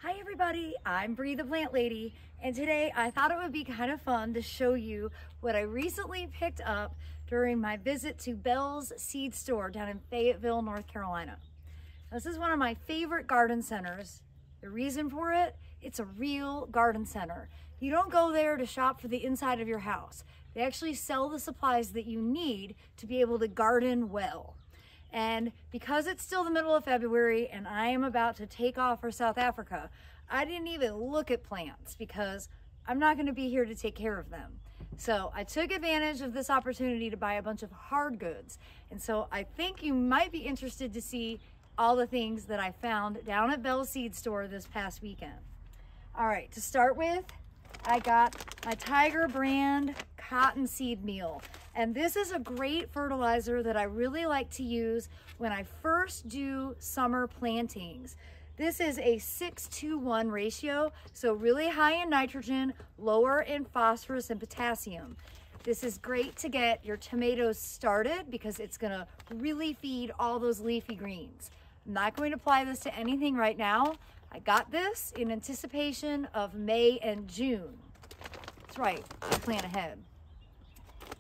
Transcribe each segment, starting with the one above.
Hi everybody, I'm Brie the Plant Lady, and today I thought it would be kind of fun to show you what I recently picked up during my visit to Bell's Seed Store down in Fayetteville, North Carolina. This is one of my favorite garden centers. The reason for it, it's a real garden center. You don't go there to shop for the inside of your house. They actually sell the supplies that you need to be able to garden well. And because it's still the middle of February and I am about to take off for South Africa, I didn't even look at plants because I'm not going to be here to take care of them. So I took advantage of this opportunity to buy a bunch of hard goods. And so I think you might be interested to see all the things that I found down at Bell's Seed Store this past weekend. All right, to start with, I got my Tiger brand cottonseed meal. And this is a great fertilizer that I really like to use when I first do summer plantings. This is a 6-to-1 ratio, so really high in nitrogen, lower in phosphorus and potassium. This is great to get your tomatoes started because it's gonna really feed all those leafy greens. I'm not going to apply this to anything right now. I got this in anticipation of May and June. That's right, I plan ahead.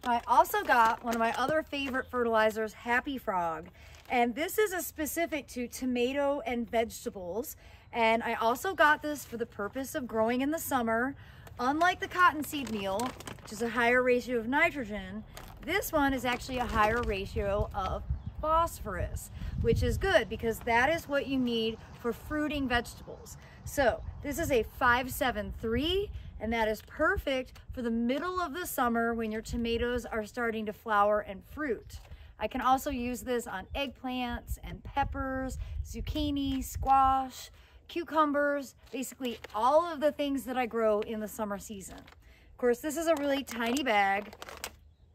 I also got one of my other favorite fertilizers, Happy Frog, and this is a specific to tomato and vegetables. And I also got this for the purpose of growing in the summer. Unlike the cottonseed meal, which is a higher ratio of nitrogen, this one is actually a higher ratio of phosphorus, which is good because that is what you need for fruiting vegetables. So this is a 573, and that is perfect for the middle of the summer when your tomatoes are starting to flower and fruit. I can also use this on eggplants and peppers, zucchini, squash, cucumbers, basically all of the things that I grow in the summer season. Of course, this is a really tiny bag.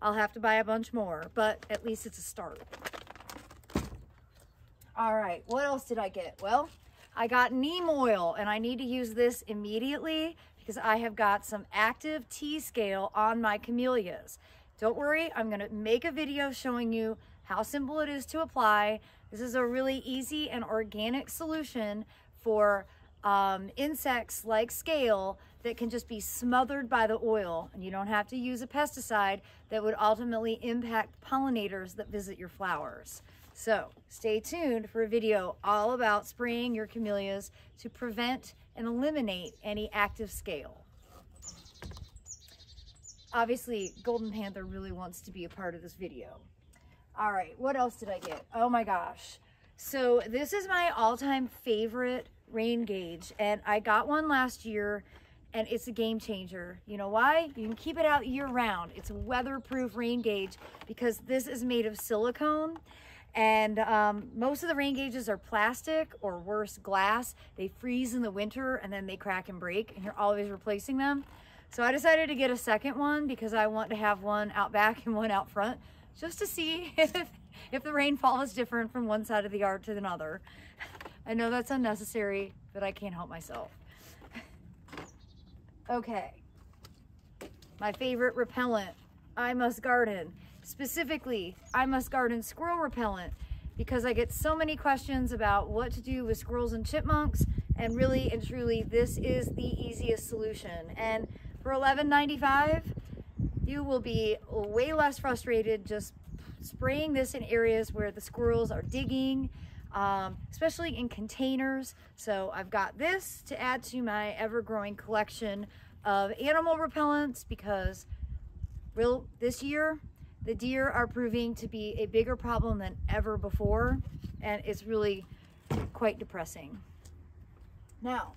I'll have to buy a bunch more, but at least it's a start. All right, what else did I get? Well, I got neem oil, and I need to use this immediately because I have got some active T-scale on my camellias. Don't worry, I'm gonna make a video showing you how simple it is to apply. This is a really easy and organic solution for insects like scale that can just be smothered by the oil, and you don't have to use a pesticide that would ultimately impact pollinators that visit your flowers. So stay tuned for a video all about spraying your camellias to prevent and eliminate any active scale. Obviously, Golden Panther really wants to be a part of this video. All right, what else did I get? Oh my gosh. So this is my all-time favorite rain gauge, and I got one last year, and it's a game changer. You know why? You can keep it out year-round. It's a weatherproof rain gauge because this is made of silicone. And most of the rain gauges are plastic or worse, glass. They freeze in the winter and then they crack and break, and you're always replacing them. So I decided to get a second one because I want to have one out back and one out front just to see if the rainfall is different from one side of the yard to another. I know that's unnecessary, but I can't help myself. Okay, my favorite repellent, I Must Garden. Specifically, I Must Garden squirrel repellent because I get so many questions about what to do with squirrels and chipmunks, and really and truly this is the easiest solution. And for $11.95, you will be way less frustrated just spraying this in areas where the squirrels are digging, especially in containers. So I've got this to add to my ever-growing collection of animal repellents because this year, the deer are proving to be a bigger problem than ever before, and it's really quite depressing. Now,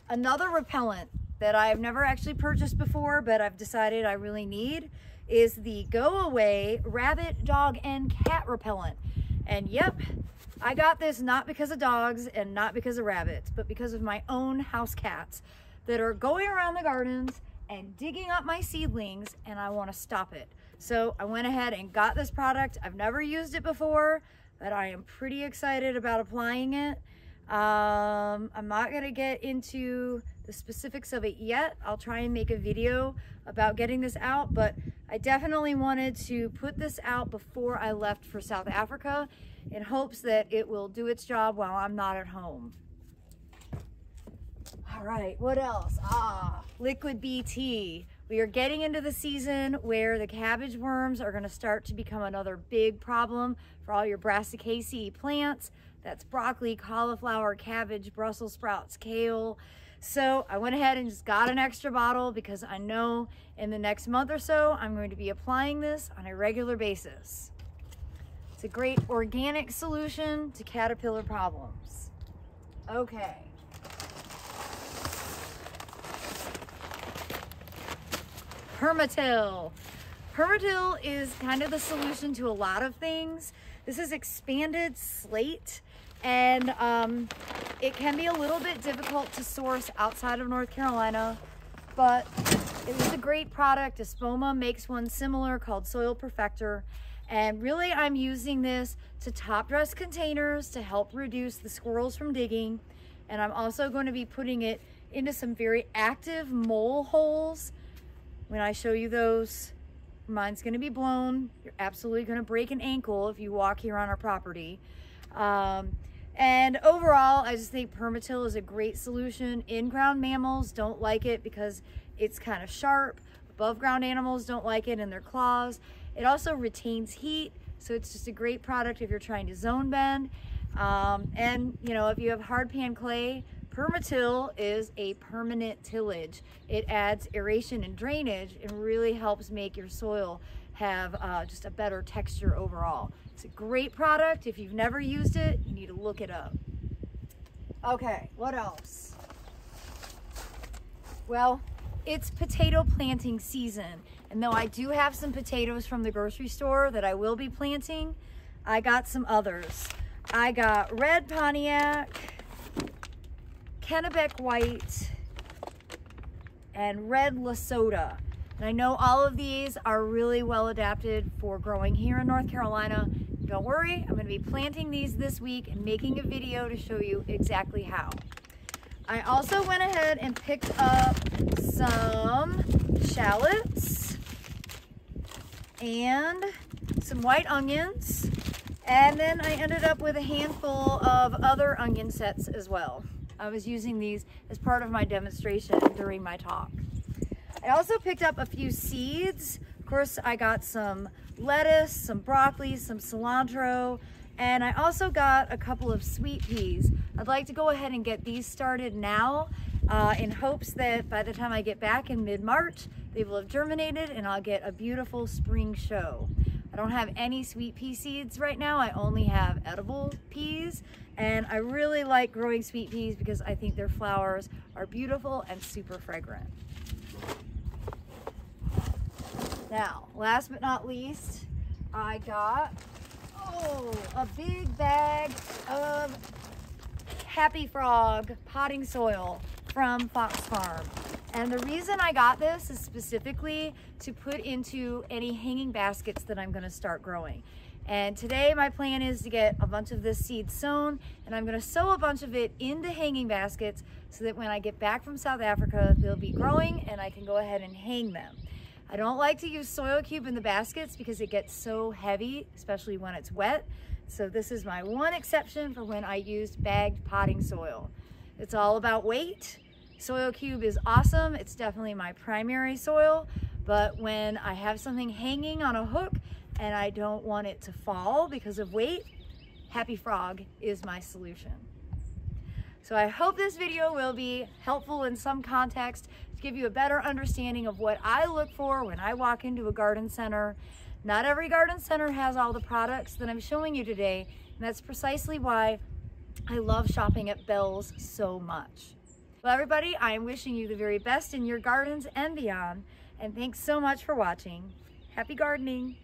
another repellent that I've never actually purchased before, but I've decided I really need, is the Go Away rabbit, dog, and cat repellent. And yep, I got this not because of dogs and not because of rabbits, but because of my own house cats that are going around the gardens and digging up my seedlings, and I want to stop it. So I went ahead and got this product. I've never used it before, but I am pretty excited about applying it. I'm not gonna get into the specifics of it yet. I'll try and make a video about getting this out, but I definitely wanted to put this out before I left for South Africa in hopes that it will do its job while I'm not at home. All right, what else? Liquid BT. We are getting into the season where the cabbage worms are gonna start to become another big problem for all your Brassicaceae plants. That's broccoli, cauliflower, cabbage, Brussels sprouts, kale. So I went ahead and just got an extra bottle because I know in the next month or so, I'm going to be applying this on a regular basis. It's a great organic solution to caterpillar problems. Okay. Permatil. Permatil is kind of the solution to a lot of things. This is expanded slate, and it can be a little bit difficult to source outside of North Carolina, but it is a great product. Espoma makes one similar called Soil Perfector, and really I'm using this to top dress containers to help reduce the squirrels from digging, and I'm also going to be putting it into some very active mole holes. When I show you those, mine's gonna be blown. You're absolutely gonna break an ankle if you walk here on our property. And overall, I just think Permatil is a great solution. In-ground mammals don't like it because it's kind of sharp. Above ground animals don't like it in their claws. It also retains heat, so it's just a great product if you're trying to zone bend. And you know, if you have hard pan clay, Permatil is a permanent tillage. It adds aeration and drainage and really helps make your soil have just a better texture overall. It's a great product. If you've never used it, you need to look it up. Okay, what else? Well, it's potato planting season. And though I do have some potatoes from the grocery store that I will be planting, I got some others. I got red Pontiac, Kennebec White, and red Lesota. And I know all of these are really well adapted for growing here in North Carolina. Don't worry, I'm gonna be planting these this week and making a video to show you exactly how. I also went ahead and picked up some shallots and some white onions. And then I ended up with a handful of other onion sets as well. I was using these as part of my demonstration during my talk. I also picked up a few seeds. Of course, I got some lettuce, some broccoli, some cilantro, and I also got a couple of sweet peas. I'd like to go ahead and get these started now in hopes that by the time I get back in mid-March, they will have germinated and I'll get a beautiful spring show. I don't have any sweet pea seeds right now. I only have edible peas, and I really like growing sweet peas because I think their flowers are beautiful and super fragrant. Now, last but not least, I got a big bag of Happy Frog potting soil from Fox Farm. And the reason I got this is specifically to put into any hanging baskets that I'm gonna start growing. And today my plan is to get a bunch of this seed sown, and I'm gonna sow a bunch of it into hanging baskets so that when I get back from South Africa, they'll be growing and I can go ahead and hang them. I don't like to use soil cube in the baskets because it gets so heavy, especially when it's wet. So this is my one exception for when I used bagged potting soil. It's all about weight. Soil cube is awesome. It's definitely my primary soil, but when I have something hanging on a hook and I don't want it to fall because of weight, Happy Frog is my solution. So I hope this video will be helpful in some context to give you a better understanding of what I look for when I walk into a garden center. Not every garden center has all the products that I'm showing you today, and that's precisely why I love shopping at Bell's so much. Well, everybody, I am wishing you the very best in your gardens and beyond, and thanks so much for watching. Happy gardening!